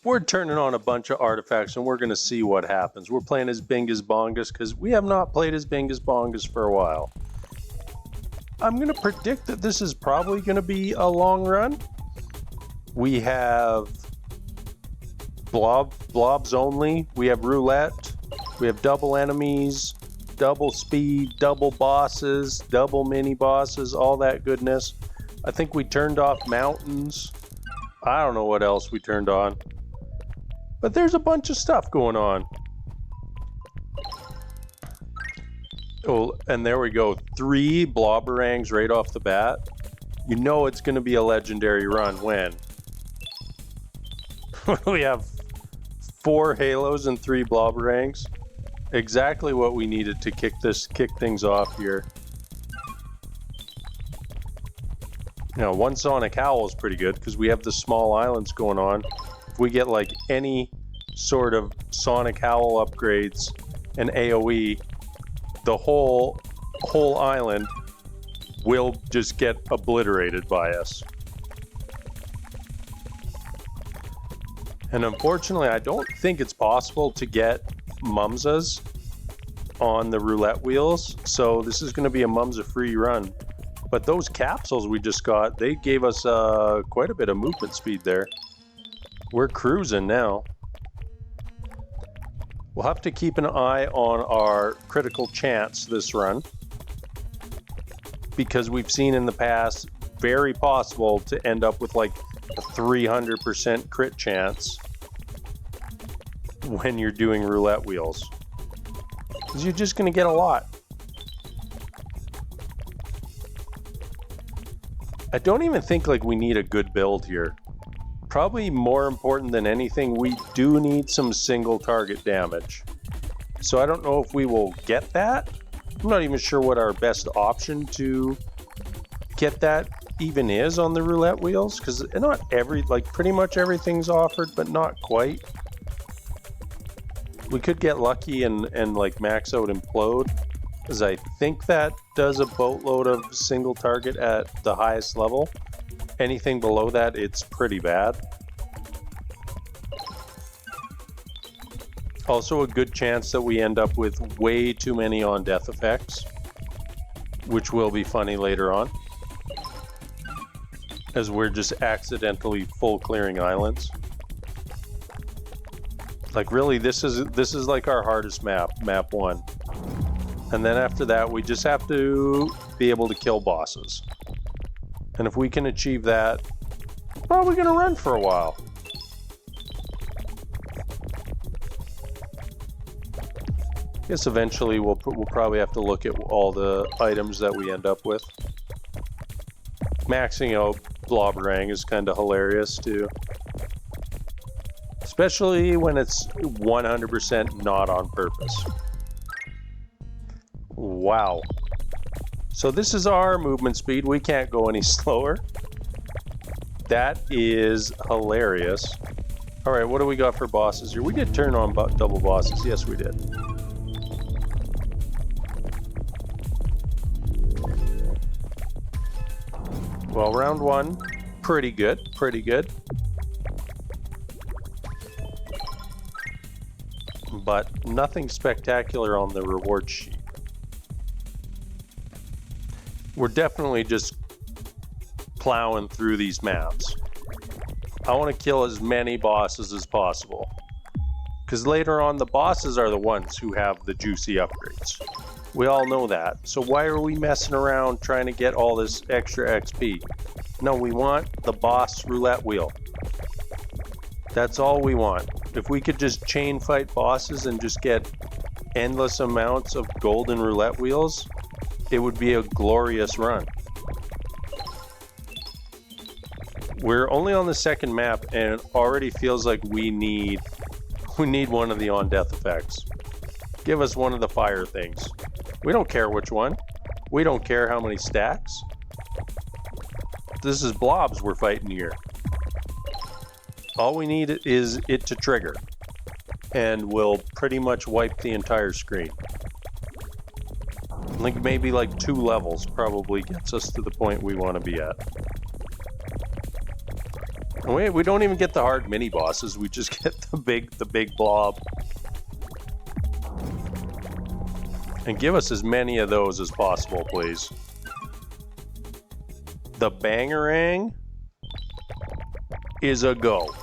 We're turning on a bunch of artifacts and we're going to see what happens. We're playing as Bingus Bongus because we have not played as Bingus Bongus for a while. I'm going to predict that this is probably going to be a long run. We have blobs only. We have roulette. We have double enemies, double speed, double bosses, double mini bosses, all that goodness. I think we turned off mountains. I don't know what else we turned on. But there's a bunch of stuff going on. Oh, and there we go. 3 blobberangs right off the bat. You know it's going to be a legendary run when we have 4 halos and 3 blobberangs. Exactly what we needed to kick things off here. You know, 1 Sonic Owl is pretty good because we have the small islands going on. If we get like any sort of Sonic Owl upgrades and AoE, the whole island will just get obliterated by us. And unfortunately, I don't think it's possible to get Mumsas on the roulette wheels, so this is going to be a Mumsa free run. But those capsules we just got, they gave us quite a bit of movement speed there. We're cruising now. We'll have to keep an eye on our critical chance this run, because we've seen in the past, very possible to end up with like a 300% crit chance when you're doing roulette wheels. Because you're just going to get a lot. I don't even think like we need a good build here. Probably more important than anything, we do need some single target damage. So I don't know if we will get that. I'm not even sure what our best option to get that even is on the roulette wheels, because not pretty much everything's offered, but not quite. We could get lucky and like max out Implode, because I think that does a boatload of single target at the highest level. Anything below that, it's pretty bad. Also a good chance that we end up with way too many on death effects, which will be funny later on, as we're just accidentally full clearing islands. Like really, this is like our hardest map, map 1. And then after that, we just have to be able to kill bosses. And if we can achieve that, we're probably going to run for a while. I guess eventually we'll probably have to look at all the items that we end up with. Maxing out Blobberang is kind of hilarious too. Especially when it's 100% not on purpose. Wow. So this is our movement speed. We can't go any slower. That is hilarious. All right, what do we got for bosses here? We did turn on double bosses. Yes, we did. Well, round 1, pretty good, pretty good. But nothing spectacular on the reward sheet. We're definitely just plowing through these maps. I want to kill as many bosses as possible, because later on the bosses are the ones who have the juicy upgrades. We all know that. So why are we messing around trying to get all this extra XP? No, we want the boss roulette wheel. That's all we want. If we could just chain fight bosses and just get endless amounts of golden roulette wheels, it would be a glorious run. We're only on the second map and it already feels like we need one of the on death effects. Give us one of the fire things. We don't care which one. We don't care how many stacks. This is blobs we're fighting here. All we need is it to trigger, and we'll pretty much wipe the entire screen. I think maybe like 2 levels probably gets us to the point we want to be at. We don't even get the hard mini bosses. We just get the big blob. And give us as many of those as possible, please. The Bangarang is a go.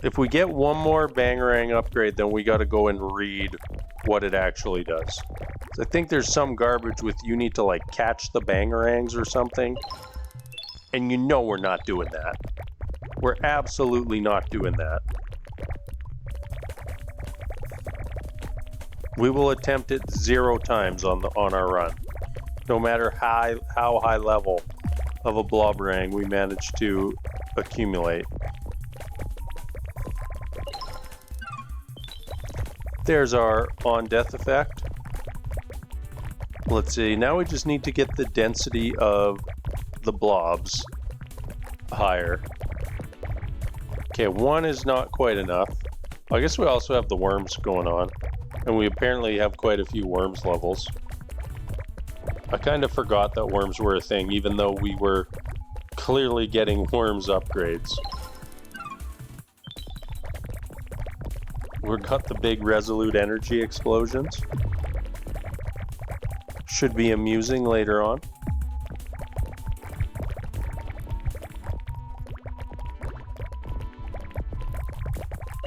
If we get one more Bangarang upgrade, then we got to go and read what it actually does. So I think there's some garbage with you need to like catch the Bangarangs or something. And you know we're not doing that. We're absolutely not doing that. We will attempt it 0 times on our run. No matter how high level of a Blobrang we manage to accumulate. There's our on-death effect. Let's see, now we just need to get the density of the blobs higher. Okay, 1 is not quite enough. I guess we also have the worms going on. And we apparently have quite a few worms levels. I kind of forgot that worms were a thing, even though we were clearly getting worms upgrades. We've got the big resolute energy explosions. Should be amusing later on.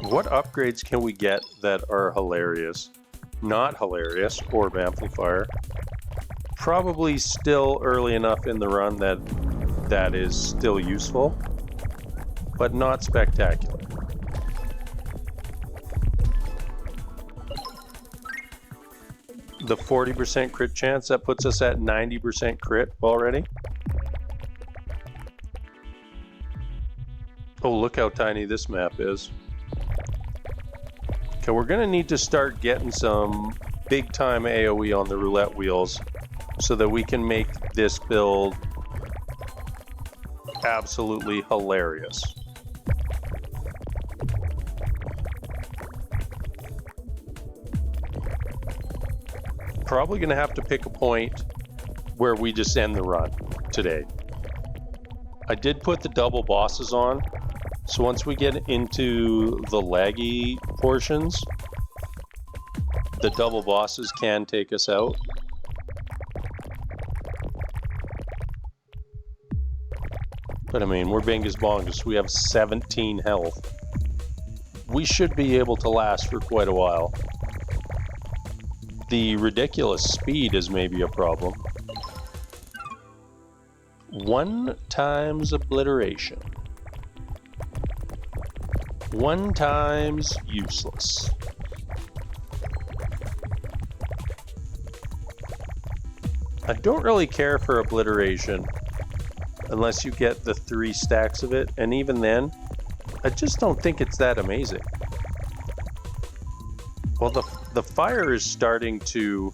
What upgrades can we get that are hilarious? Not hilarious. Orb amplifier. Probably still early enough in the run that is still useful, but not spectacular. The 40% crit chance, that puts us at 90% crit already. Oh, look how tiny this map is. Okay, we're going to need to start getting some big-time AoE on the roulette wheels so that we can make this build absolutely hilarious. Probably going to have to pick a point where we just end the run today. I did put the double bosses on. So once we get into the laggy portions, the double bosses can take us out. But I mean, we're Bingus Bongus. We have 17 health. We should be able to last for quite a while. The ridiculous speed is maybe a problem. 1 times obliteration. 1 times useless. I don't really care for obliteration unless you get the 3 stacks of it, and even then, I just don't think it's that amazing. Well, the fire is starting to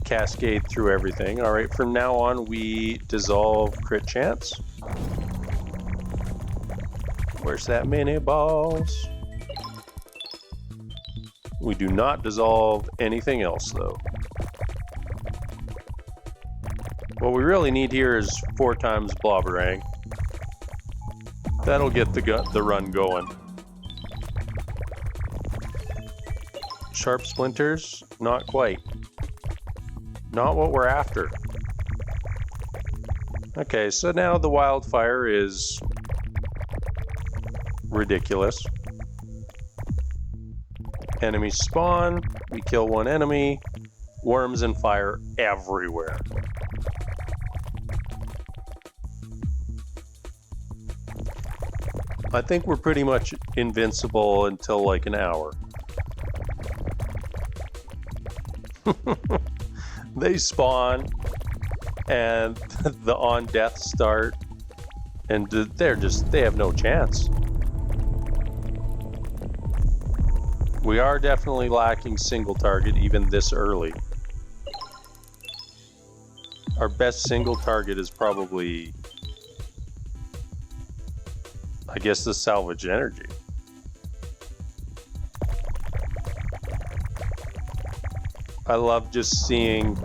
cascade through everything. All right, from now on, we dissolve crit chance. Where's that mini boss? We do not dissolve anything else, though. What we really need here is 4 times Blobrang. That'll get the run going. Sharp splinters? Not quite. Not what we're after. Okay, so now the wildfire is ridiculous. Enemies spawn, we kill 1 enemy, worms and fire everywhere. I think we're pretty much invincible until like an hour. They spawn and the on-death start and they have no chance. We are definitely lacking single target even this early. Our best single target is probably, I guess, the salvage energy. I love just seeing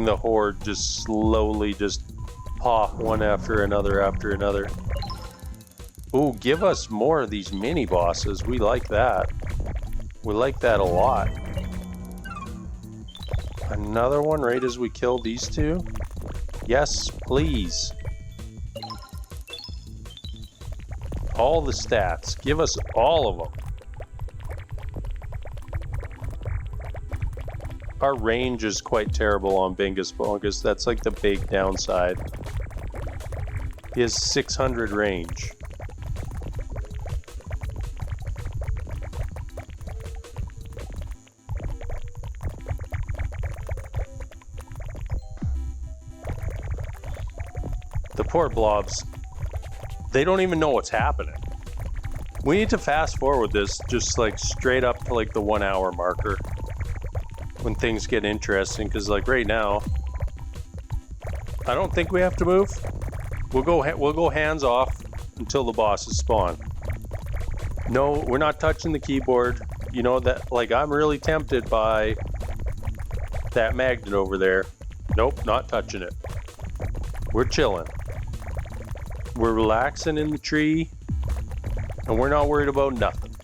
the horde just slowly just pop one after another after another. Ooh, give us more of these mini bosses. We like that. We like that a lot. Another one right as we kill these two? Yes, please. All the stats. Give us all of them. Our range is quite terrible on Bingus Bongus. That's like the big downside. He has 600 range. The poor blobs, they don't even know what's happening. We need to fast forward this just like straight up to like the 1 hour marker when things get interesting, because like right now I don't think we have to move. We'll go hands off until the bosses spawn. No, we're not touching the keyboard. You know that, like, I'm really tempted by that magnet over there. Nope, not touching it. We're chilling. We're relaxing in the tree, and we're not worried about nothing.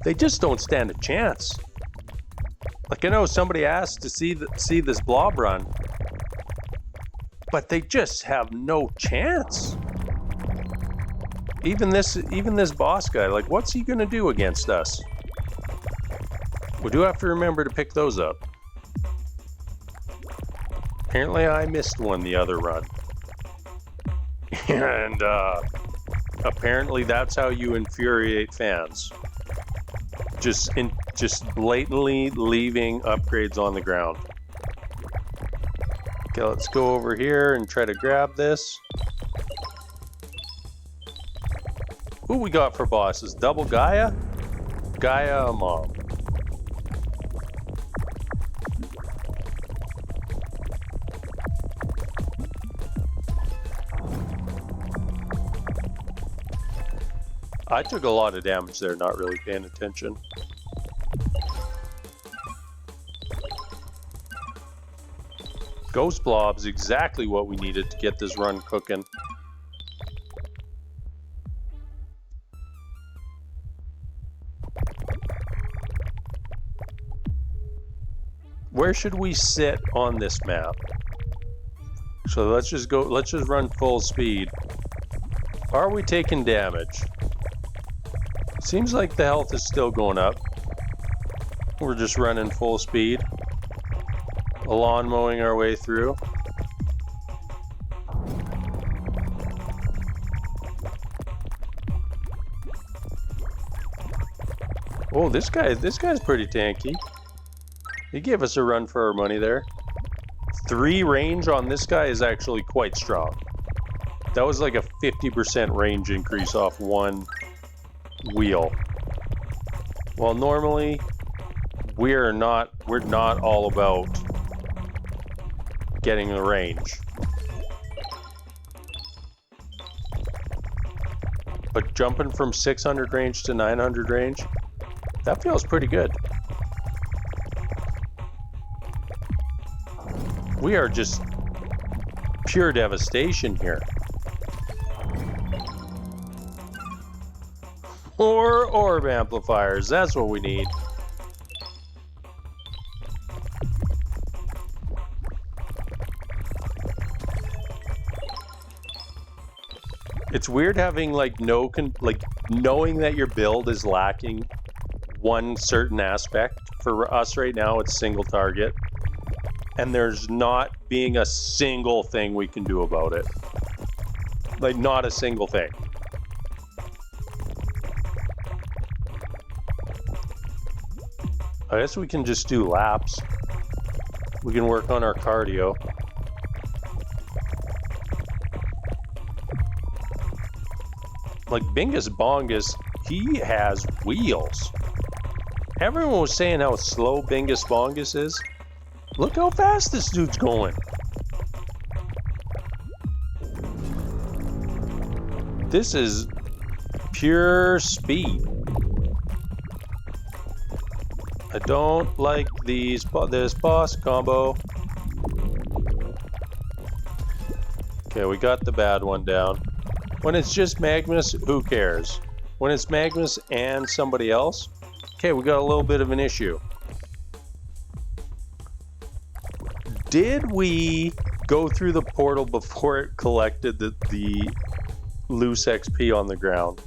They just don't stand a chance. Like, I know somebody asked to see this blob run, but they just have no chance. Even this boss guy, like, what's he gonna do against us? We do have to remember to pick those up. Apparently I missed one the other run. And apparently that's how you infuriate fans. Just blatantly leaving upgrades on the ground. Okay, let's go over here and try to grab this. Who we got for bosses? Double Gaia? Gaia Mom. I took a lot of damage there, not really paying attention. Ghost Blob's exactly what we needed to get this run cooking. Where should we sit on this map? So let's just run full speed. Are we taking damage? Seems like the health is still going up. We're just running full speed. Lawn mowing our way through. Oh, this guy's pretty tanky. He gave us a run for our money there. 3 range on this guy is actually quite strong. That was like a 50% range increase off 1 wheel. Well, normally we're not all about getting the range. But jumping from 600 range to 900 range, that feels pretty good. We are just pure devastation here. More orb amplifiers, that's what we need. It's weird having like knowing that your build is lacking one certain aspect. For us right now, it's single target. And there's not being a single thing we can do about it. Like, not a single thing. I guess we can just do laps. We can work on our cardio. Like Bingus Bongus, he has wheels. Everyone was saying how slow Bingus Bongus is. Look how fast this dude's going. This is pure speed. I don't like this boss combo. Okay, we got the bad one down. When it's just Magnus, who cares? When it's Magnus and somebody else, okay, we got a little bit of an issue. Did we go through the portal before it collected the loose XP on the ground?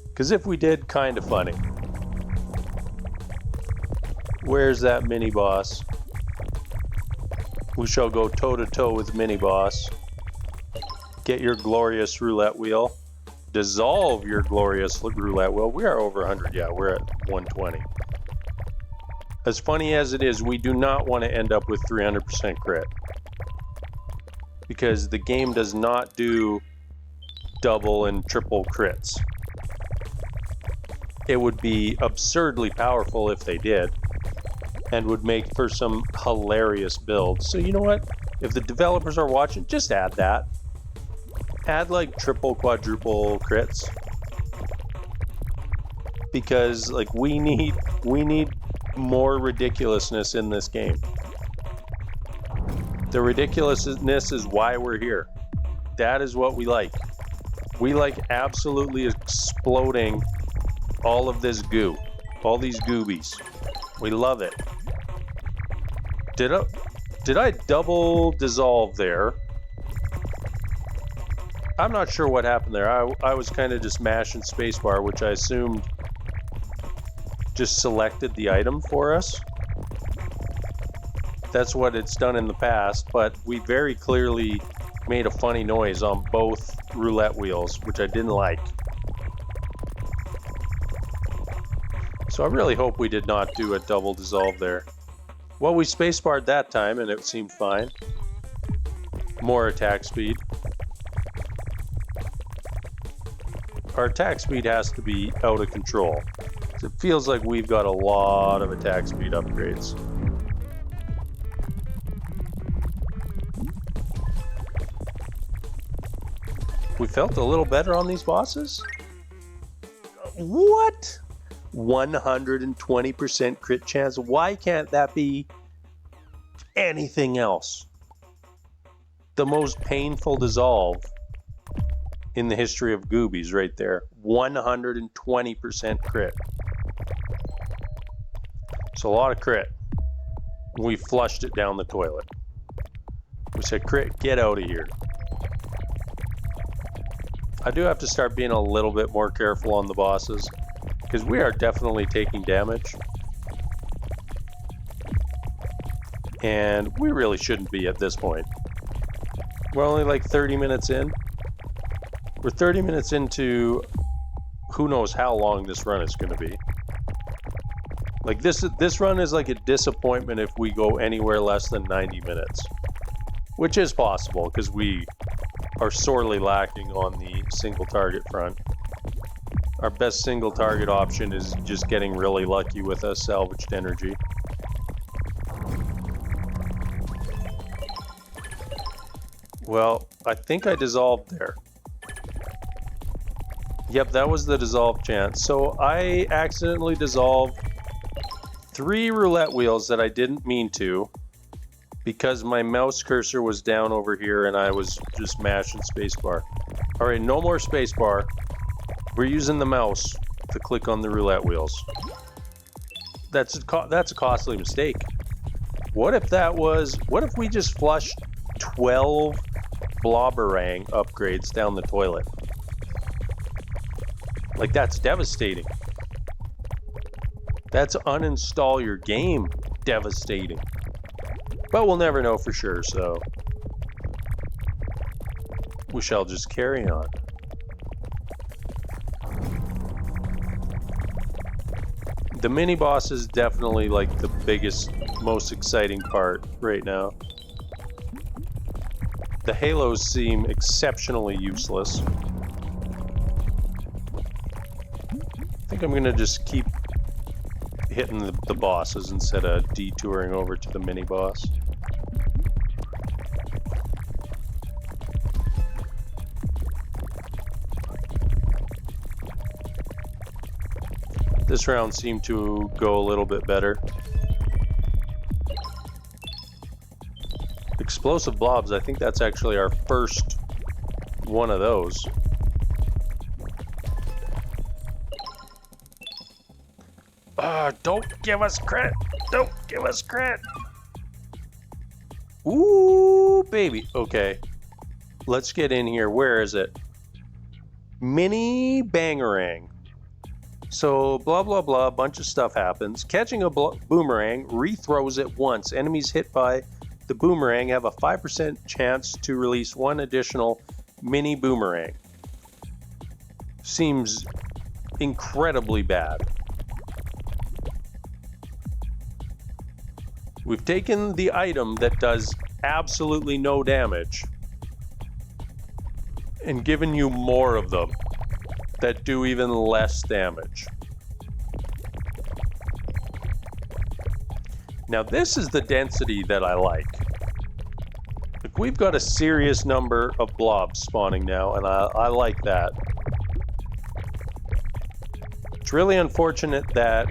Because if we did, kind of funny. Where's that mini-boss? We shall go toe-to-toe with mini-boss. Get your glorious roulette wheel. Dissolve your glorious roulette wheel. We are over 100. Yeah, we're at 120. As funny as it is, we do not want to end up with 300% crit. Because the game does not do double and triple crits. It would be absurdly powerful if they did. And would make for some hilarious builds. So you know what? If the developers are watching, just add that. Add like triple, quadruple crits. Because like we need more ridiculousness in this game. The ridiculousness is why we're here. That is what we like. We like absolutely exploding all of this goo. All these goobies. We love it. Did I double dissolve there? I'm not sure what happened there. I was kind of just mashing spacebar, which I assumed just selected the item for us. That's what it's done in the past, but we very clearly made a funny noise on both roulette wheels, which I didn't like. So I really hope we did not do a double dissolve there. Well, we spacebarred that time and it seemed fine. More attack speed. Our attack speed has to be out of control. It feels like we've got a lot of attack speed upgrades. We felt a little better on these bosses? What? 120% crit chance? Why can't that be anything else? The most painful dissolve in the history of Goobies right there. 120% crit. It's a lot of crit. We flushed it down the toilet. We said, crit, get out of here. I do have to start being a little bit more careful on the bosses, because we are definitely taking damage. And we really shouldn't be at this point. We're only like 30 minutes in. We're 30 minutes into who knows how long this run is going to be. Like this run is like a disappointment if we go anywhere less than 90 minutes. Which is possible, because we are sorely lacking on the single target front. Our best single target option is just getting really lucky with a salvaged energy. Well, I think I dissolved there. Yep, that was the dissolve chance. So I accidentally dissolved 3 roulette wheels that I didn't mean to, because my mouse cursor was down over here and I was just mashing spacebar. All right, no more spacebar. We're using the mouse to click on the roulette wheels. That's a costly mistake. What if we just flushed 12 Blobberang upgrades down the toilet? Like, that's devastating. That's uninstall your game devastating. But we'll never know for sure, so we shall just carry on. The mini boss is definitely like the biggest, most exciting part right now. The halos seem exceptionally useless. I think I'm gonna just keep hitting the bosses instead of detouring over to the mini boss. This round seemed to go a little bit better. Explosive blobs, I think that's actually our first one of those. Don't give us crit! Don't give us crit! Ooh, baby. Okay. Let's get in here. Where is it? Mini Bangarang. So, blah, blah, blah. A bunch of stuff happens. Catching a boomerang, rethrows it once. Enemies hit by the boomerang have a 5% chance to release one additional mini boomerang. Seems incredibly bad. We've taken the item that does absolutely no damage and given you more of them that do even less damage. Now this is the density that I like. Like, we've got a serious number of blobs spawning now, and I like that. It's really unfortunate that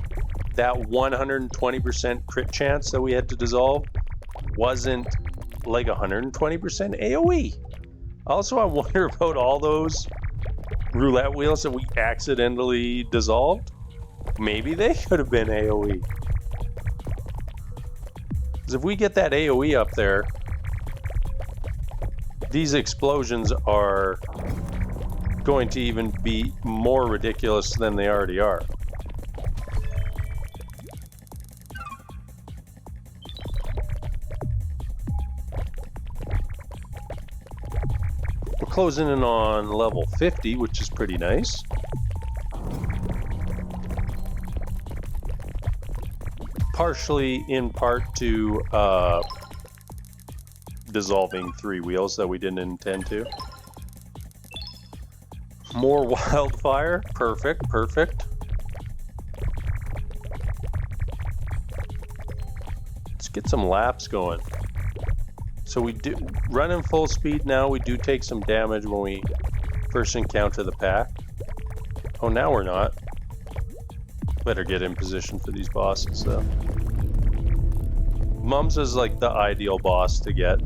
120% crit chance that we had to dissolve wasn't like 120% AoE. Also, I wonder about all those roulette wheels that we accidentally dissolved. Maybe they could have been AoE. Because if we get that AoE up there, these explosions are going to even be more ridiculous than they already are. We're closing in on level 50, which is pretty nice. Partially in part to dissolving 3 wheels that we didn't intend to. More wildfire. Perfect, perfect. Let's get some laps going. So we do running full speed now. We do take some damage when we first encounter the pack. Oh, now we're not. Better get in position for these bosses though. Mumsa's like the ideal boss to get.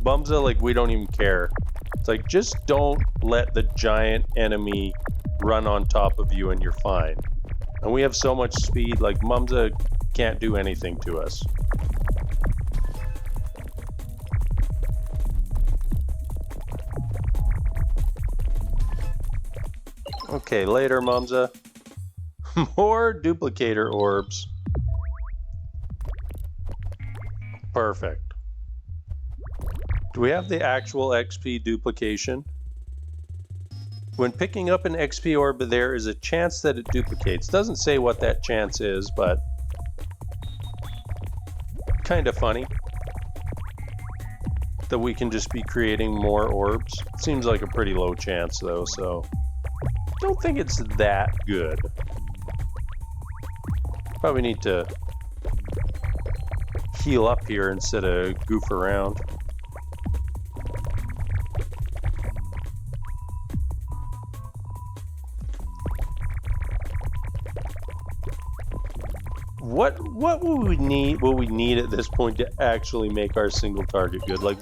Mumsa, like, we don't even care. It's like, just don't let the giant enemy run on top of you and you're fine. And we have so much speed, like, Mumsa can't do anything to us. Okay, later, Mumsa. More duplicator orbs. Perfect. Do we have the actual XP duplication? When picking up an XP orb, there is a chance that it duplicates. Doesn't say what that chance is, but kind of funny that we can just be creating more orbs. Seems like a pretty low chance though, so don't think it's that good. Probably need to heal up here instead of goof around. What will we need at this point to actually make our single target good? Like,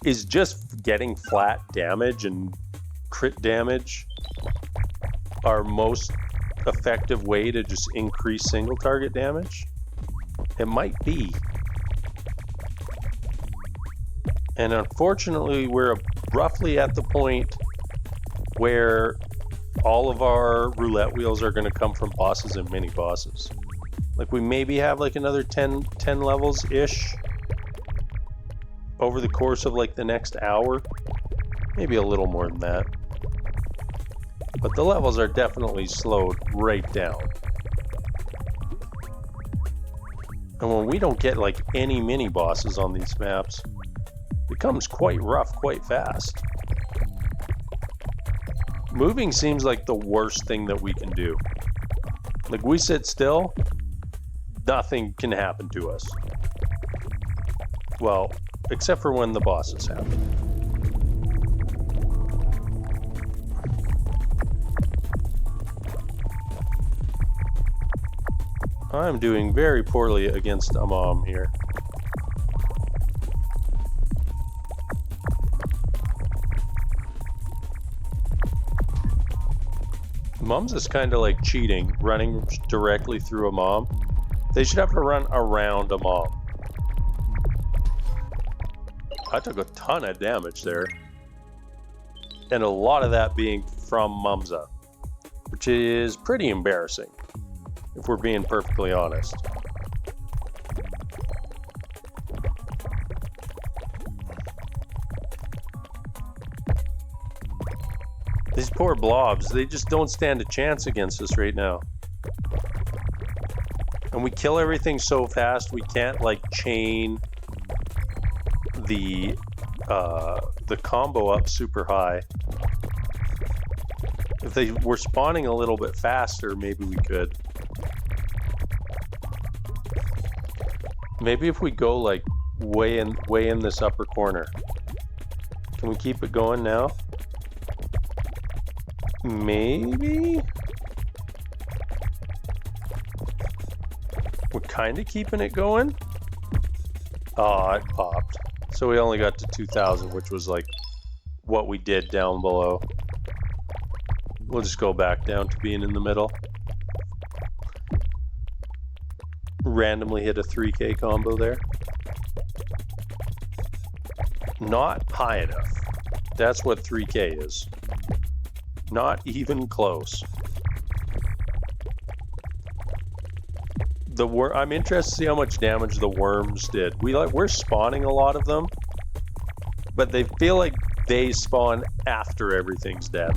is just getting flat damage and crit damage our most effective way to just increase single target damage? It might be. And unfortunately, we're roughly at the point where all of our roulette wheels are going to come from bosses and mini bosses. Like, we maybe have like another 10 levels-ish over the course of like the next hour. Maybe a little more than that. But the levels are definitely slowed right down. And when we don't get like any mini bosses on these maps, it becomes quite rough quite fast. Moving seems like the worst thing that we can do. Like, we sit still, nothing can happen to us. Well, except for when the bosses happen. I'm doing very poorly against a mom here. Mums is kind of like cheating, running directly through a mom. They should have to run around a mom. I took a ton of damage there. And a lot of that being from Mumza, which is pretty embarrassing, if we're being perfectly honest. These poor blobs, they just don't stand a chance against us right now. And we kill everything so fast, we can't like chain the combo up super high. If they were spawning a little bit faster, maybe we could. Maybe if we go like way in this upper corner. Can we keep it going now? Maybe? We're kind of keeping it going. Oh, it popped. So we only got to 2,000, which was like what we did down below. We'll just go back down to being in the middle. Randomly hit a 3K combo there. Not high enough. That's what 3K is. Not even close. I'm interested to see how much damage the worms did. We're spawning a lot of them, but they feel like they spawn after everything's dead.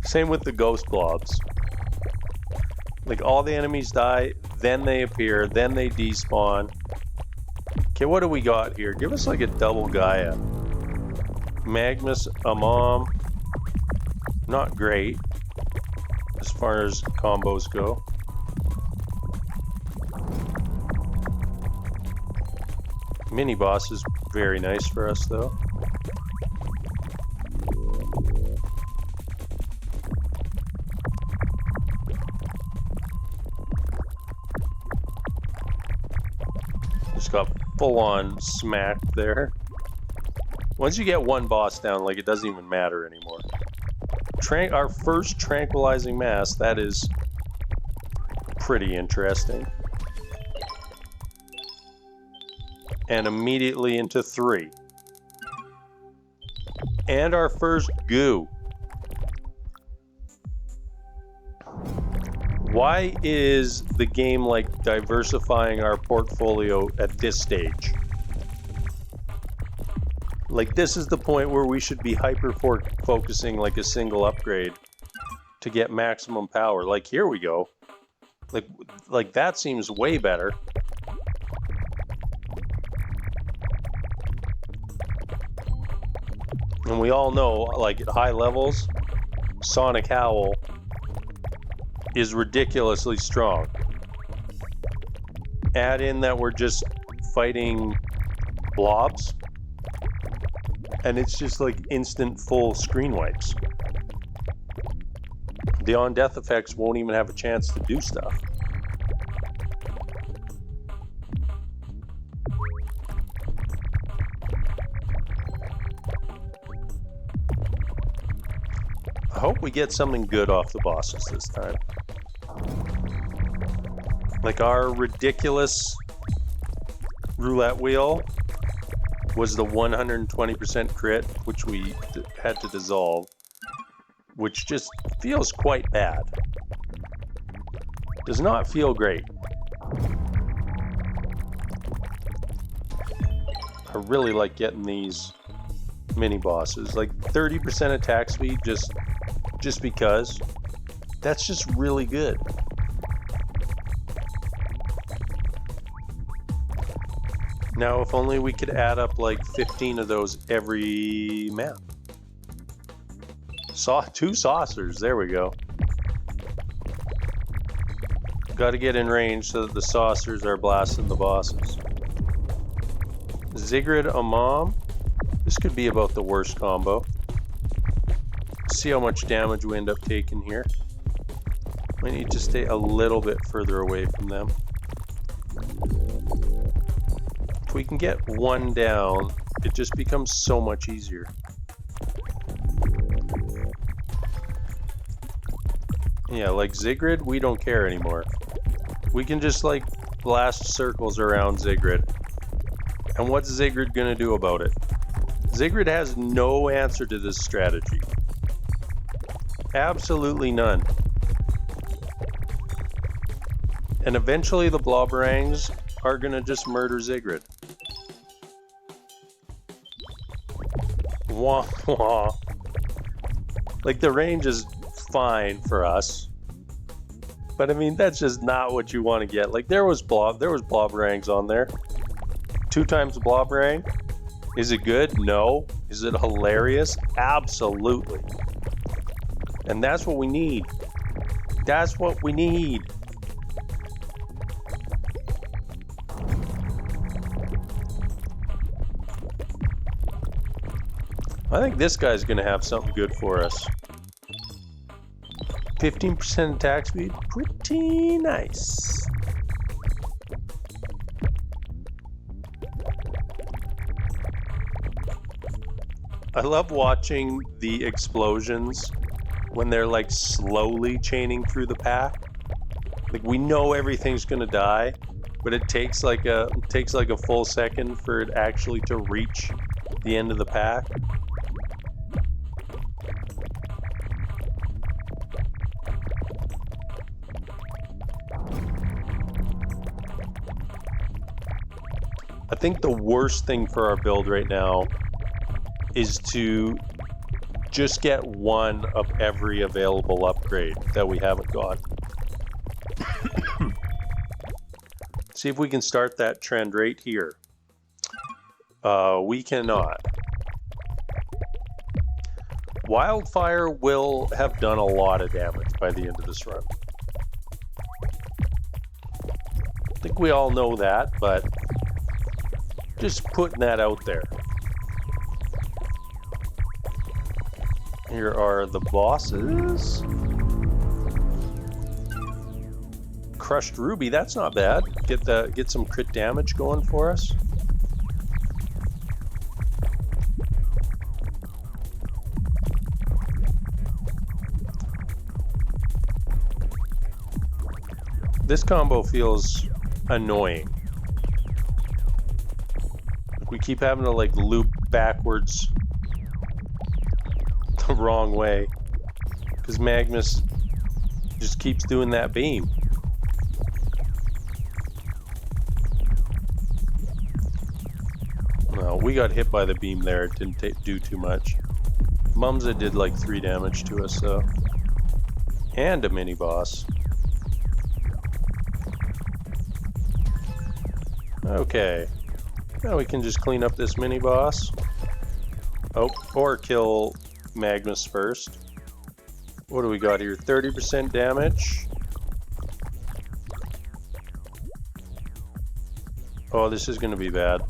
Same with the ghost blobs. Like all the enemies die, then they appear, then they despawn. Okay, what do we got here? Give us like a double Gaia. Magmus, a mom. Not great as far as combos go. Mini boss is very nice for us though. Just got full on smacked there. Once you get one boss down, like it doesn't even matter anymore. Our first tranquilizing mass, that is pretty interesting. And immediately into 3. And our first goo. Why is the game like diversifying our portfolio at this stage? Like this is the point where we should be focusing like a single upgrade to get maximum power. Like here we go. Like that seems way better. And we all know, like at high levels, Sonic Howl is ridiculously strong. Add in that we're just fighting blobs, and it's just like instant full screen wipes. The on-death effects won't even have a chance to do stuff. I hope we get something good off the bosses this time. Like our ridiculous roulette wheel was the 120% crit, which we had to dissolve, which just feels quite bad. Does not feel great. I really like getting these mini bosses, like 30% attack speed just because. That's just really good. Now, if only we could add up like 15 of those every map. Two saucers, there we go. Got to get in range so that the saucers are blasting the bosses. Ziggurat Amam. This could be about the worst combo. See how much damage we end up taking here. Might need to stay a little bit further away from them. If we can get one down, it just becomes so much easier. Yeah, like Zigrid, we don't care anymore. We can just like blast circles around Zigrid. And what's Zigrid gonna do about it? Zigrid has no answer to this strategy. Absolutely none. And eventually the Blobberangs are gonna just murder Zigrid. Wah wah. Like the range is fine for us. But I mean, that's just not what you want to get. Like there was Blobberangs on there. 2 times the Blobberang. Is it good? No. Is it hilarious? Absolutely. And that's what we need. That's what we need. I think this guy's gonna have something good for us. 15% attack speed, pretty nice. I love watching the explosions when they're like slowly chaining through the pack. Like we know everything's gonna die, but it takes like a full second for it actually to reach the end of the pack. I think the worst thing for our build right now is to just get one of every available upgrade that we haven't got. See if we can start that trend right here. We cannot. Wildfire will have done a lot of damage by the end of this run. I think we all know that, but just putting that out there. Here are the bosses. Crushed Ruby, that's not bad. Get some crit damage going for us. This combo feels annoying. We keep having to like loop backwards the wrong way because Magnus just keeps doing that beam. No, we got hit by the beam there. It didn't do too much. Mumsa did like 3 damage to us though. And a mini boss. Okay. Now we can just clean up this mini boss. Oh, or kill Magnus first. What do we got here? 30% damage. Oh, this is going to be bad.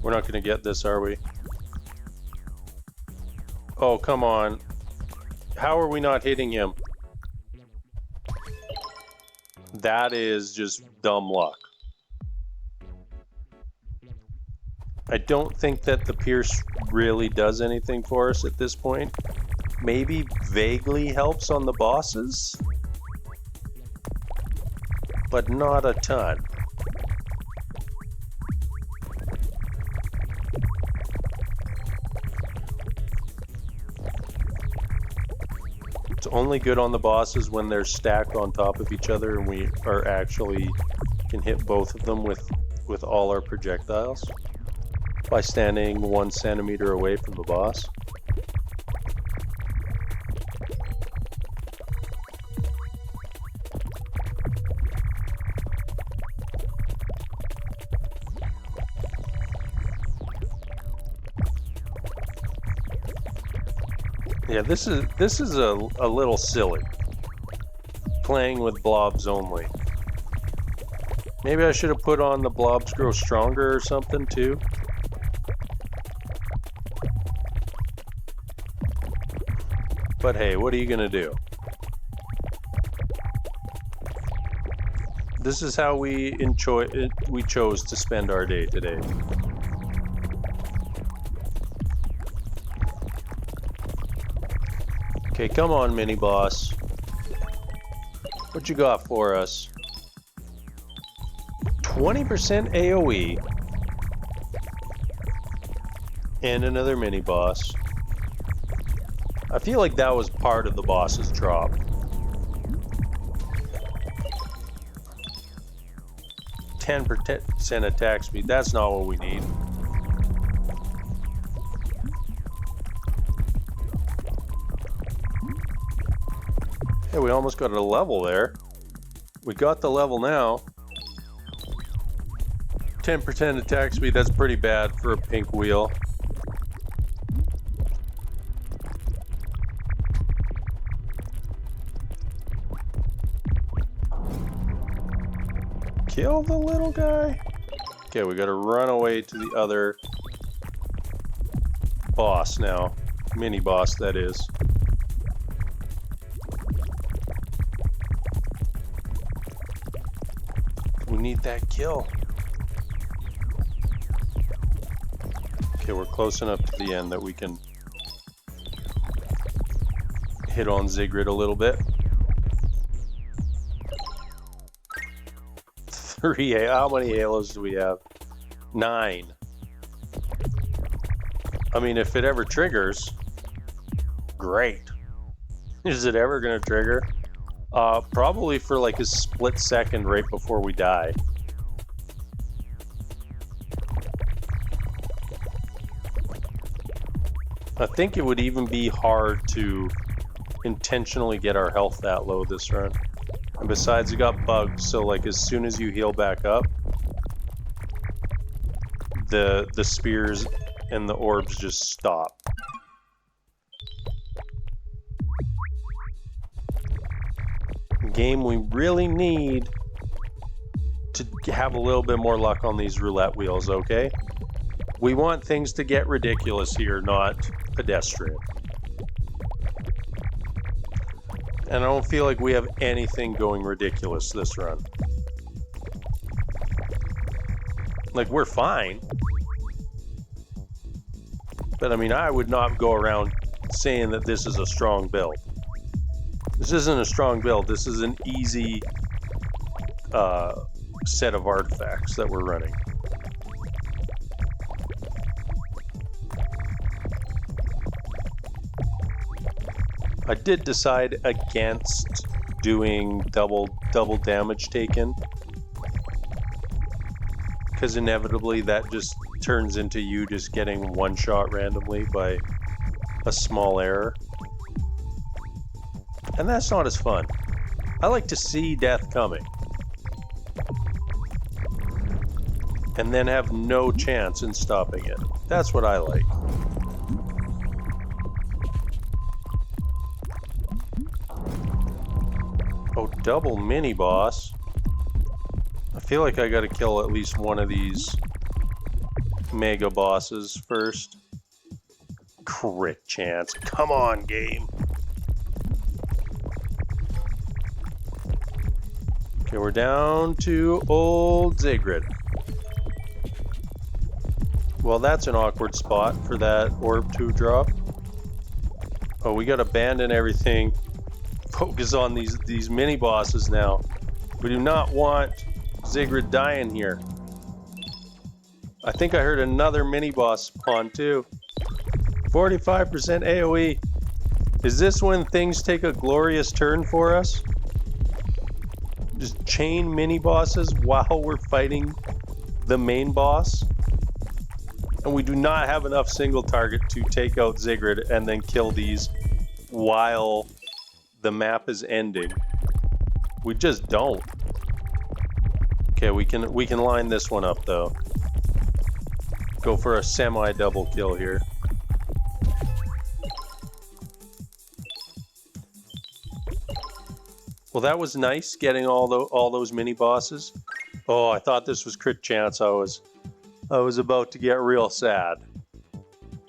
We're not going to get this, are we? Oh, come on. How are we not hitting him? That is just dumb luck. I don't think that the Pierce really does anything for us at this point. Maybe vaguely helps on the bosses, but not a ton. It's only good on the bosses when they're stacked on top of each other and we are actually can hit both of them with all our projectiles. By standing 1 centimeter away from the boss. Yeah, this is a little silly. Playing with blobs only. Maybe I should have put on the blobs grow stronger or something too. But hey, what are you gonna do? This is how we chose to spend our day today. Okay, come on, mini boss. What you got for us? 20% AoE. And another mini boss. I feel like that was part of the boss's drop. %10% attack speed. That's not what we need. Hey, we almost got a level there. We got the level now. 10% attack speed. That's pretty bad for a pink wheel. Kill the little guy. Okay, we gotta run away to the other boss now. Mini boss, that is. We need that kill. Okay, we're close enough to the end that we can hit on Ziggurat a little bit. 3. How many halos do we have? 9. I mean, if it ever triggers, great. Is it ever gonna trigger? Probably for like a split second right before we die. I think it would even be hard to intentionally get our health that low this run. And besides, it got bugged, so like as soon as you heal back up, the spears and the orbs just stop. Game, we really need to have a little bit more luck on these roulette wheels, okay? We want things to get ridiculous here, not pedestrian. And I don't feel like we have anything going ridiculous this run. Like, we're fine. But I mean, I would not go around saying that this is a strong build. This isn't a strong build. This is an easy set of artifacts that we're running. I did decide against doing double damage taken, because inevitably that just turns into you just getting one shot randomly by a small error, and that's not as fun. I like to see death coming and then have no chance in stopping it. That's what I like. Oh, double mini boss. I feel like I gotta kill at least one of these mega bosses first. Crit chance. Come on, game. Okay, we're down to old Ziggurat. Well, that's an awkward spot for that orb to drop. Oh, we gotta abandon everything. Focus on these mini bosses now. We do not want Ziggurat dying here. I think I heard another mini boss spawn too. 45% AoE. Is this when things take a glorious turn for us? Just chain mini bosses while we're fighting the main boss? And we do not have enough single target to take out Ziggurat and then kill these while the map is ending. We just don't. Okay, we can line this one up though. Go for a semi-double kill here. Well, that was nice getting all those mini bosses. Oh, I thought this was crit chance. I was about to get real sad.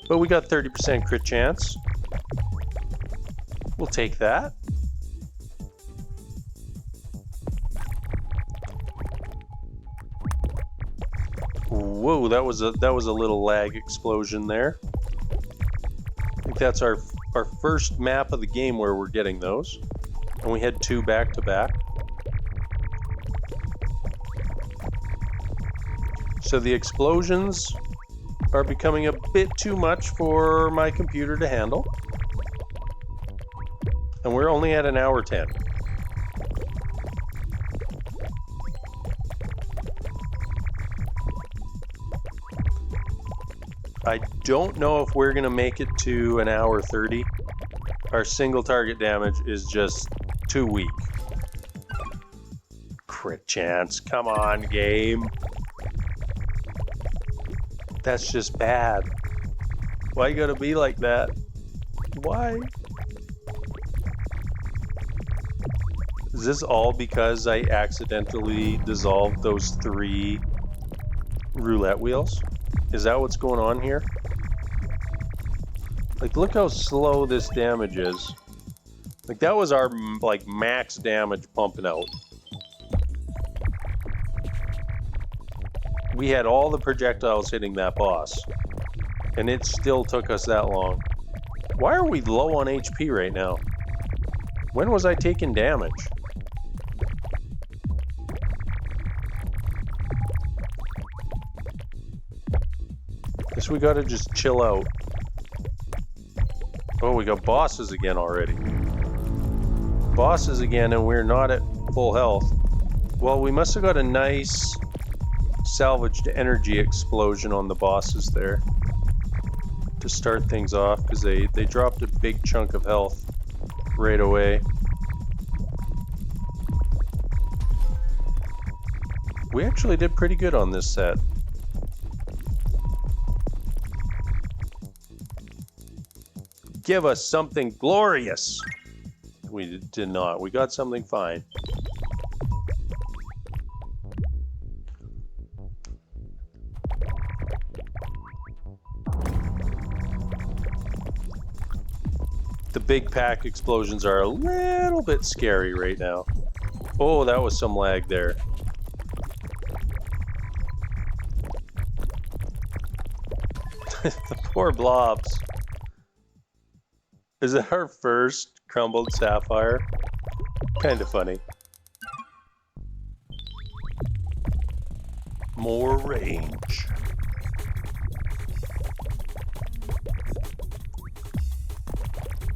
But we got 30% crit chance. We'll take that. Whoa, that was a little lag explosion there. I think that's our first map of the game where we're getting those. And we had 2 back to back. So the explosions are becoming a bit too much for my computer to handle. And we're only at an hour 10. I don't know if we're going to make it to an hour 30. Our single target damage is just too weak. Crit chance. Come on, game. That's just bad. Why you gotta be like that? Why? Is this all because I accidentally dissolved those 3 roulette wheels? Is that what's going on here? Like, look how slow this damage is. Like, that was our, like, max damage pumping out. We had all the projectiles hitting that boss, and it still took us that long. Why are we low on HP right now? When was I taking damage? Guess we gotta just chill out. Oh, we got bosses again already. Bosses again, and we're not at full health. Well, we must have got a nice salvaged energy explosion on the bosses there to start things off, because they dropped a big chunk of health right away. We actually did pretty good on this set. Give us something glorious. We did not. We got something fine. The big pack explosions are a little bit scary right now. Oh, that was some lag there. The poor blobs. Is it our first crumbled sapphire? Kind of funny. More range.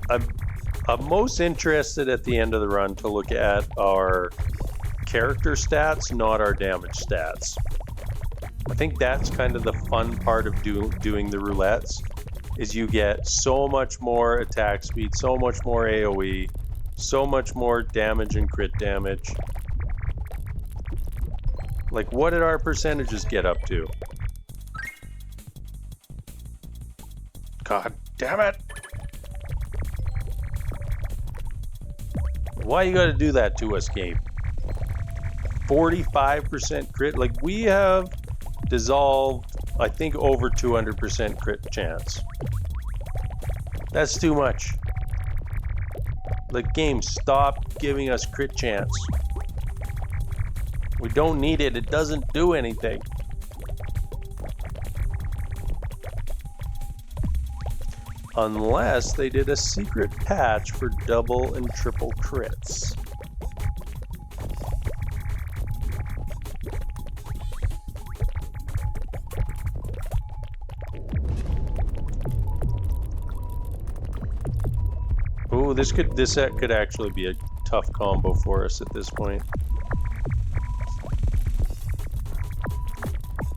I'm most interested at the end of the run to look at our character stats, not our damage stats. I think that's kind of the fun part of doing the roulettes, is you get so much more attack speed, so much more AoE, so much more damage and crit damage. Like, what did our percentages get up to? God damn it! Why you gotta do that to us, game? 45% crit? Like, we have dissolved, I think, over 200% crit chance. That's too much. Like, game, stop giving us crit chance. We don't need it. It doesn't do anything. Unless they did a secret patch for double and triple crits. Ooh, this set could actually be a tough combo for us at this point.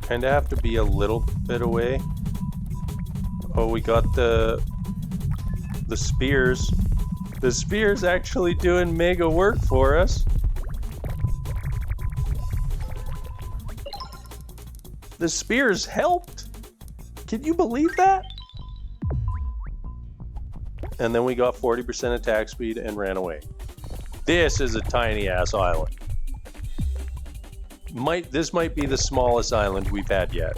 Kinda have to be a little bit away. Oh, we got the spears. The spears actually doing mega work for us. The spears helped. Can you believe that? And then we got 40% attack speed and ran away. This is a tiny ass island. This might be the smallest island we've had yet.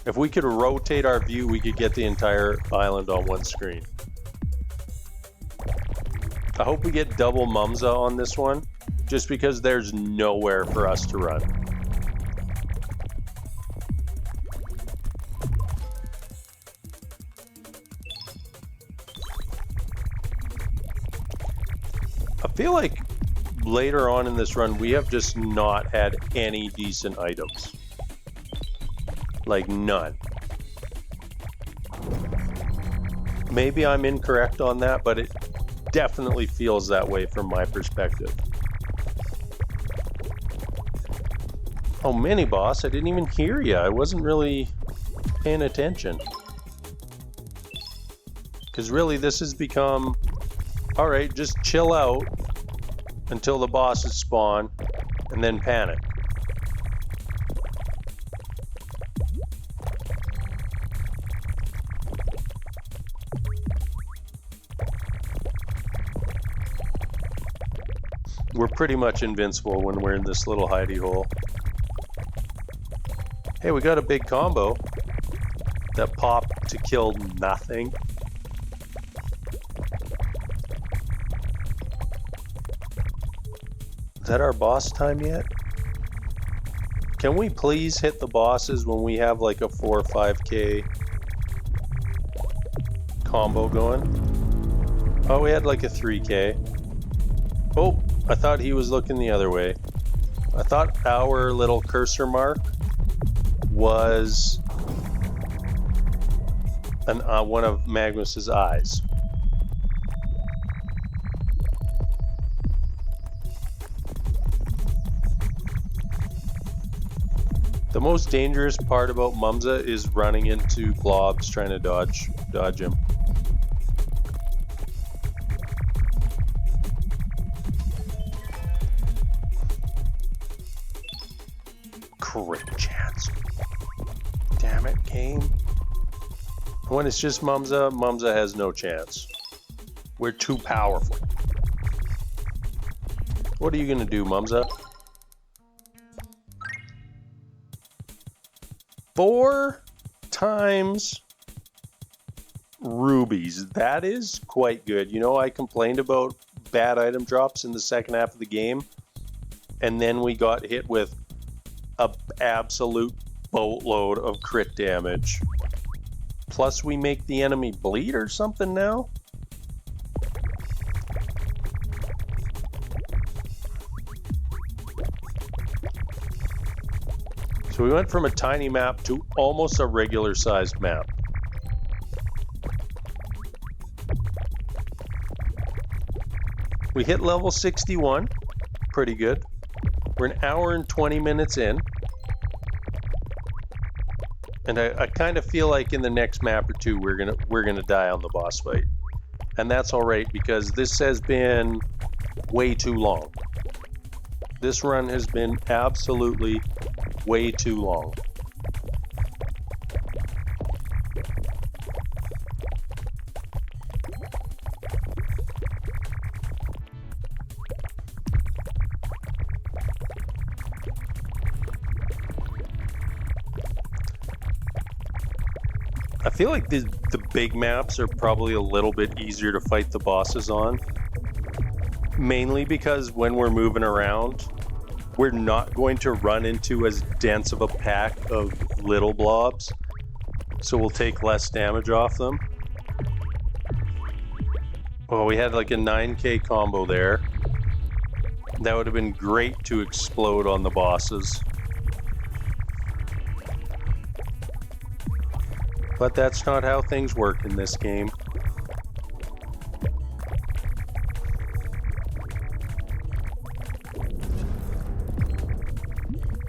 If we could rotate our view, we could get the entire island on one screen. I hope we get double Mumza on this one, just because there's nowhere for us to run. I feel like later on in this run, we have just not had any decent items. Like, none. Maybe I'm incorrect on that, but it definitely feels that way from my perspective. Oh, mini boss, I didn't even hear you. I wasn't really paying attention. Because really, this has become, all right, just chill out until the bosses spawn, and then panic. We're pretty much invincible when we're in this little hidey hole. Hey, we got a big combo that popped to kill nothing. Is that our boss time yet? Can we please hit the bosses when we have like a 4 or 5k combo going? Oh, we had like a 3k. Oh, I thought he was looking the other way. I thought our little cursor mark was one of Magnus's eyes. The most dangerous part about Mumza is running into blobs trying to dodge him. Crit chance. Damn it, game. When it's just Mumza, Mumza has no chance. We're too powerful. What are you gonna do, Mumza? 4 times rubies. That is quite good. You know, I complained about bad item drops in the second half of the game, and then we got hit with an absolute boatload of crit damage. Plus we make the enemy bleed or something now? So we went from a tiny map to almost a regular sized map. We hit level 61, pretty good. We're an hour and 20 minutes in. And I kind of feel like in the next map or two we're gonna die on the boss fight. And that's alright because this has been way too long. This run has been absolutely way too long. I feel like the big maps are probably a little bit easier to fight the bosses on. Mainly because when we're moving around, we're not going to run into as dense of a pack of little blobs. So we'll take less damage off them. Well, we had like a 9k combo there. That would have been great to explode on the bosses. But that's not how things work in this game.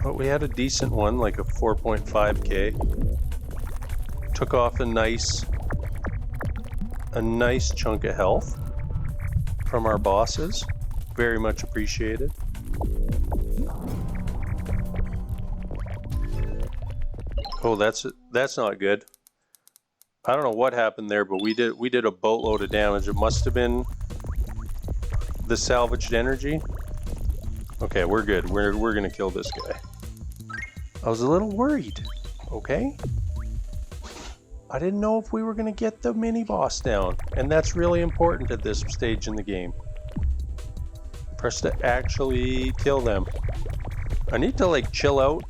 But we had a decent one, like a 4.5k. Took off a nice chunk of health from our bosses. Very much appreciated. Oh, that's not good. I don't know what happened there, but we did a boatload of damage. It must have been the salvaged energy. Okay, we're good. We're gonna kill this guy. I was a little worried. Okay. I didn't know if we were gonna get the mini boss down, and that's really important at this stage in the game. For us to actually kill them. I need to like chill out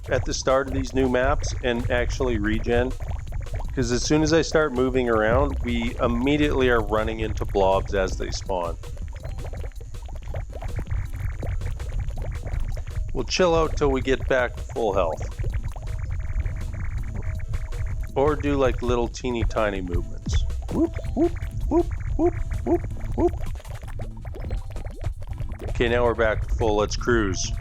at the start of these new maps and actually regen. Because as soon as I start moving around, we immediately are running into blobs as they spawn. We'll chill out till we get back to full health. Or do like little teeny tiny movements. Whoop, whoop, whoop, whoop, whoop, whoop. Okay, now we're back to full. Let's cruise.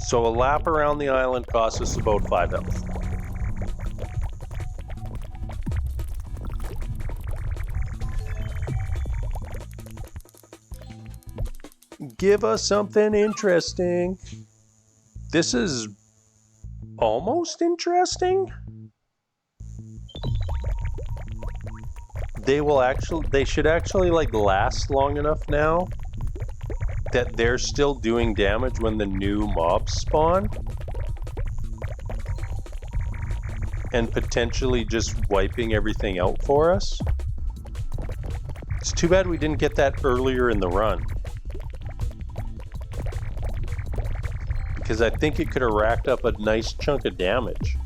So a lap around the island costs us about 5 health. Give us something interesting. This is almost interesting. They should actually like last long enough now that they're still doing damage when the new mobs spawn. And potentially just wiping everything out for us. It's too bad we didn't get that earlier in the run. Because I think it could have racked up a nice chunk of damage,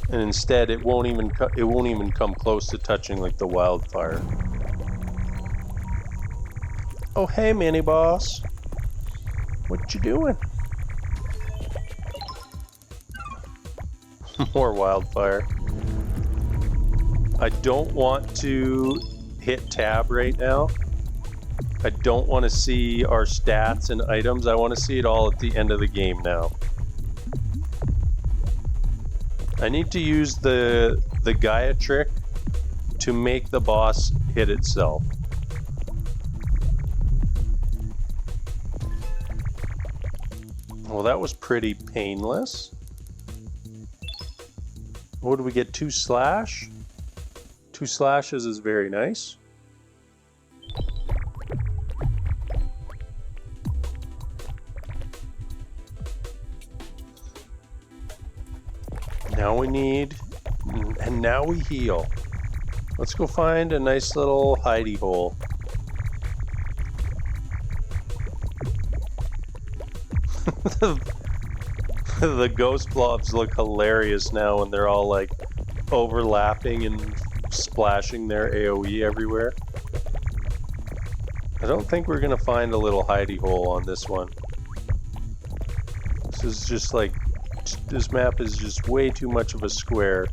and instead it won't even come close to touching like the wildfire. Oh hey mini boss, what you doing? More wildfire. I don't want to hit tab right now. I don't want to see our stats and items. I want to see it all at the end of the game now. I need to use the Gaia trick to make the boss hit itself. Well, that was pretty painless. What did we get? 2 slash? 2 slashes is very nice. Now we need, and now we heal. Let's go find a nice little hidey hole. The ghost blobs look hilarious now when they're all like overlapping and splashing their AoE everywhere. I don't think we're gonna find a little hidey hole on this one. This is just like, this map is just way too much of a square.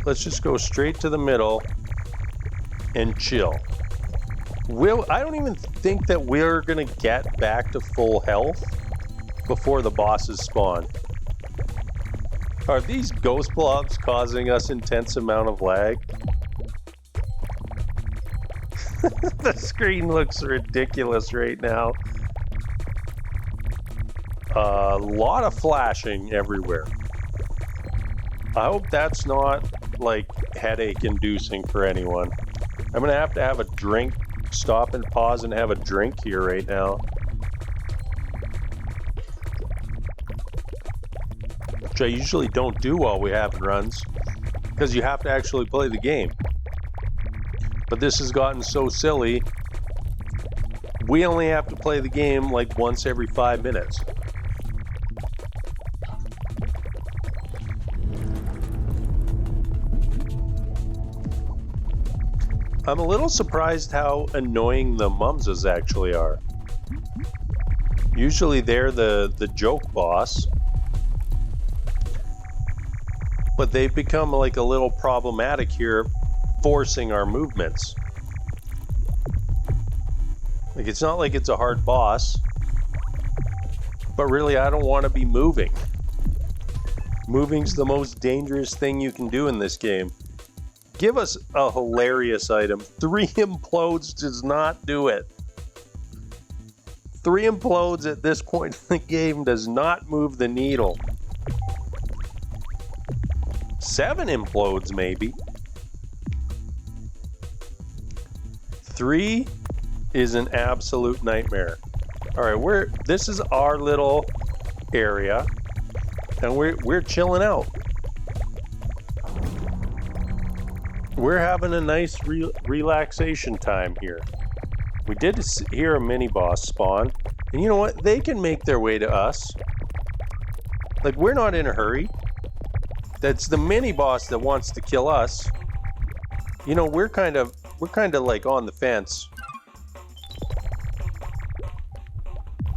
Let's just go straight to the middle and chill. I don't even think that we're gonna get back to full health before the bosses spawn. Are these ghost blobs causing us intense amount of lag? The screen looks ridiculous right now. A lot of flashing everywhere. I hope that's not like headache inducing for anyone. I'm gonna have to have a drink, stop and pause and have a drink here right now. Which I usually don't do while we have runs, because you have to actually play the game. But this has gotten so silly, we only have to play the game like once every 5 minutes. I'm a little surprised how annoying the Mumses actually are. Usually they're the joke boss, but they've become like a little problematic here, forcing our movements. Like, it's not like it's a hard boss, but really I don't want to be moving. Moving's the most dangerous thing you can do in this game. Give us a hilarious item. 3 implodes does not do it. 3 implodes at this point in the game does not move the needle. 7 implodes maybe. 3 is an absolute nightmare. All right, this is our little area, and we're chilling out. We're having a nice relaxation time here. We did hear a mini boss spawn, and you know what? They can make their way to us. Like, we're not in a hurry. That's the mini boss that wants to kill us. You know, we're kind of like on the fence.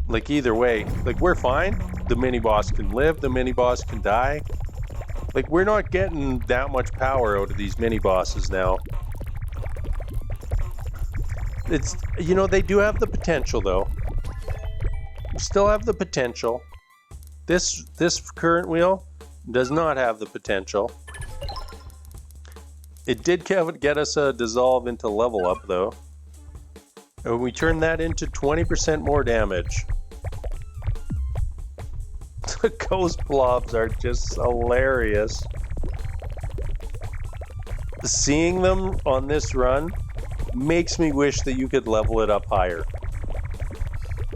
Like either way, like we're fine. The mini boss can live, the mini boss can die. Like we're not getting that much power out of these mini bosses now. It's, you know, they do have the potential though. Still have the potential. This current wheel does not have the potential. It did get us a dissolve into level up though. And we turn that into 20% more damage. The ghost blobs are just hilarious. Seeing them on this run makes me wish that you could level it up higher.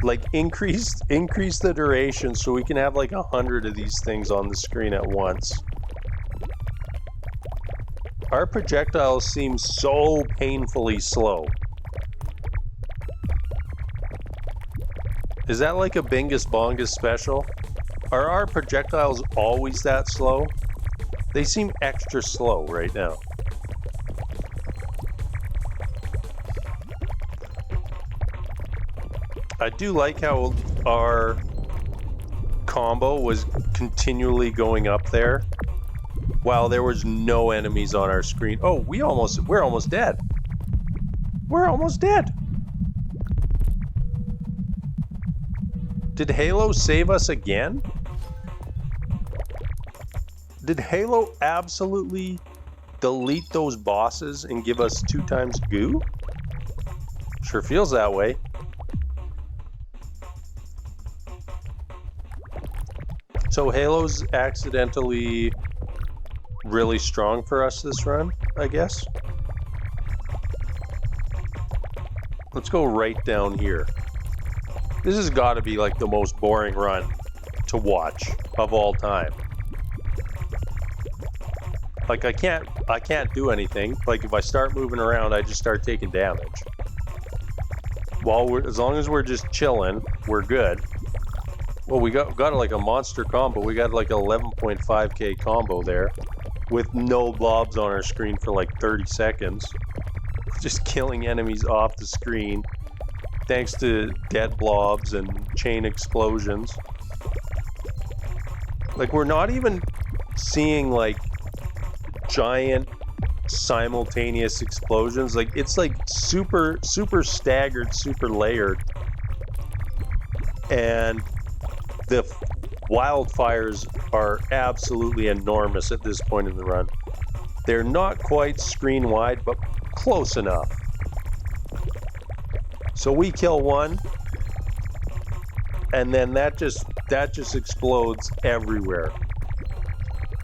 Like increase the duration so we can have like 100 of these things on the screen at once. Our projectiles seem so painfully slow. Is that like a Bingus Bongus special? Are our projectiles always that slow? They seem extra slow right now. I do like how our combo was continually going up there while there was no enemies on our screen. Oh, we're almost dead. We're almost dead. Did Halo save us again? Did Halo absolutely delete those bosses and give us 2 times goo? Sure feels that way. So Halo's accidentally really strong for us this run, I guess. Let's go right down here. This has got to be like the most boring run to watch of all time. Like I can't do anything. Like if I start moving around, I just start taking damage. As long as we're just chilling, we're good. Well, we got like a monster combo. We got like 11.5k combo there with no blobs on our screen for like 30 seconds. Just killing enemies off the screen thanks to dead blobs and chain explosions. Like we're not even seeing like giant simultaneous explosions. Like it's like super staggered, super layered. And the wildfires are absolutely enormous at this point in the run. They're not quite screen wide, but close enough. So we kill one, and then that just explodes everywhere.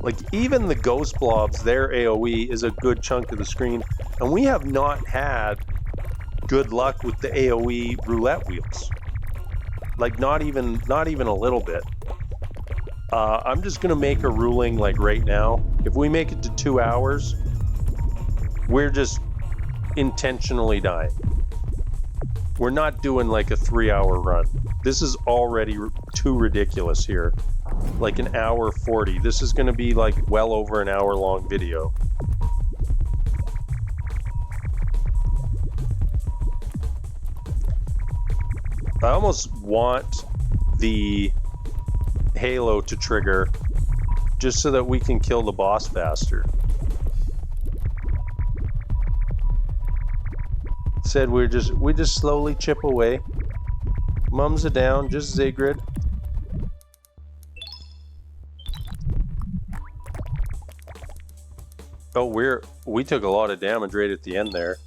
Like even the ghost blobs, their AoE is a good chunk of the screen, and we have not had good luck with the AoE roulette wheels. Like not even a little bit. I'm just gonna make a ruling like right now. If we make it to 2 hours, we're just intentionally dying. We're not doing like a 3-hour run. This is already too ridiculous here. Like an hour 40. This is gonna be like well over an hour long video. I almost want the Halo to trigger just so that we can kill the boss faster. Said we just slowly chip away. Mums are down, just Zigrid. Oh, we took a lot of damage right at the end there.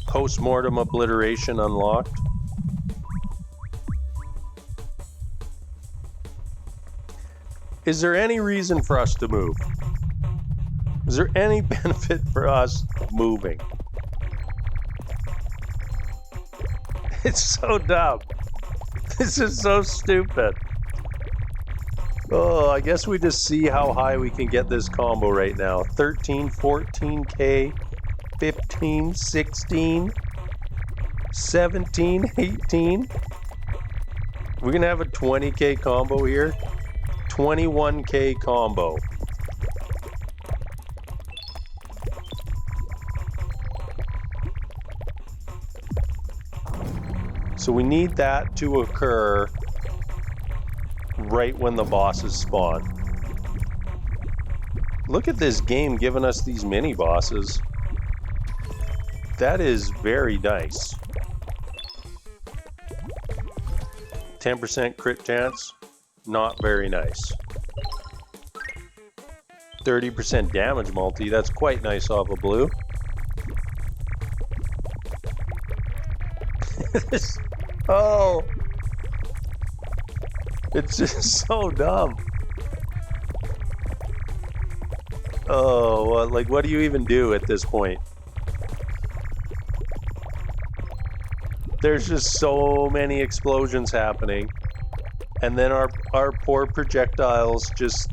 Post-mortem obliteration unlocked. Is there any reason for us to move? Is there any benefit for us moving? It's so dumb. This is so stupid. Oh, I guess we just see how high we can get this combo right now. 13, 14k, 15, 16, 17, 18. We're gonna have a 20k combo here. 21k combo. So we need that to occur right when the bosses spawn. Look at this game giving us these mini bosses. That is very nice. 10% crit chance, not very nice. 30% damage multi, that's quite nice off a blue. Oh, it's just so dumb. Oh, well, like what do you even do at this point? There's just so many explosions happening. And then our poor projectiles just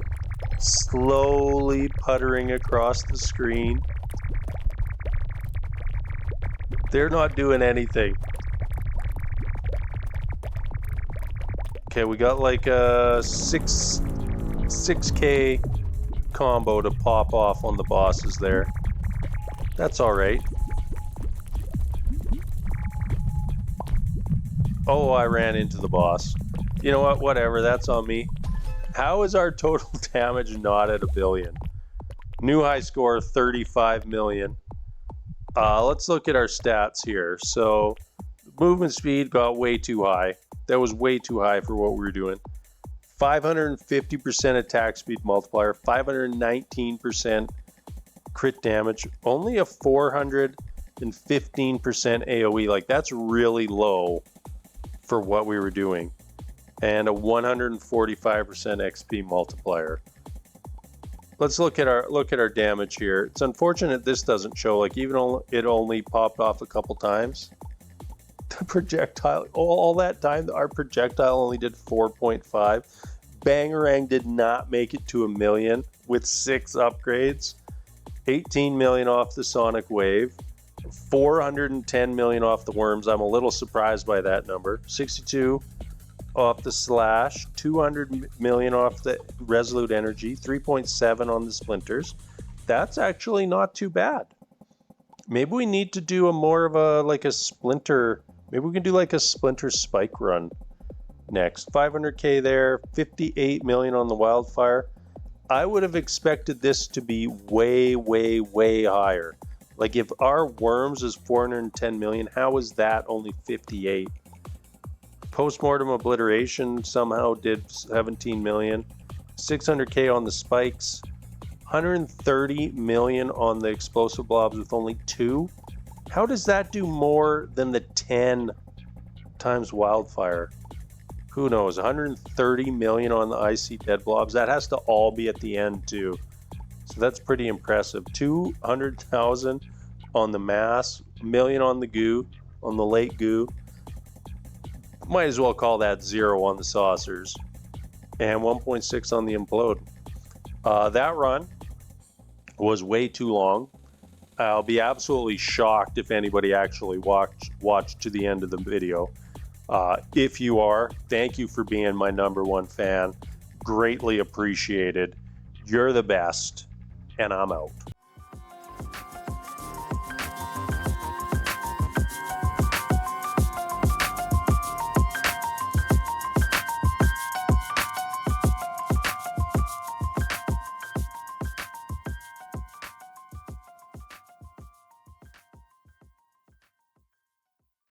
slowly puttering across the screen. They're not doing anything. Okay, we got like a 6K combo to pop off on the bosses there. That's all right. Oh, I ran into the boss. You know what? Whatever. That's on me. How is our total damage not at 1 billion? New high score, 35 million. Let's look at our stats here. So, movement speed got way too high. That was way too high for what we were doing. 550% attack speed multiplier, 519% crit damage, only a 415% AoE. Like, that's really low for what we were doing. And a 145% XP multiplier. Let's look at our damage here. It's unfortunate this doesn't show, like even it only popped off a couple times. The projectile, all that time, our projectile only did 4.5. Bangarang did not make it to 1 million with 6 upgrades. 18 million off the Sonic Wave. 410 million off the worms. I'm a little surprised by that number. 62 off the slash. 200 million off the Resolute Energy. 3.7 on the splinters. That's actually not too bad. Maybe we need to do a more of a like a splinter. Maybe we can do like a splinter spike run next. 500k there. 58 million on the wildfire. I would have expected this to be way, way, way higher. Like if our worms is 410 million, how is that only 58? Postmortem obliteration somehow did 17 million. 600k on the spikes. 130 million on the explosive blobs with only 2. How does that do more than the 10 times wildfire? Who knows? 130 million on the icy dead blobs. That has to all be at the end too. So that's pretty impressive. 200,000 on the mass, $1 million on the goo, on the late goo. Might as well call that 0 on the saucers. And 1.6 on the implode. That run was way too long. I'll be absolutely shocked if anybody actually watched to the end of the video. If you are, thank you for being my #1 fan. Greatly appreciated. You're the best, and I'm out.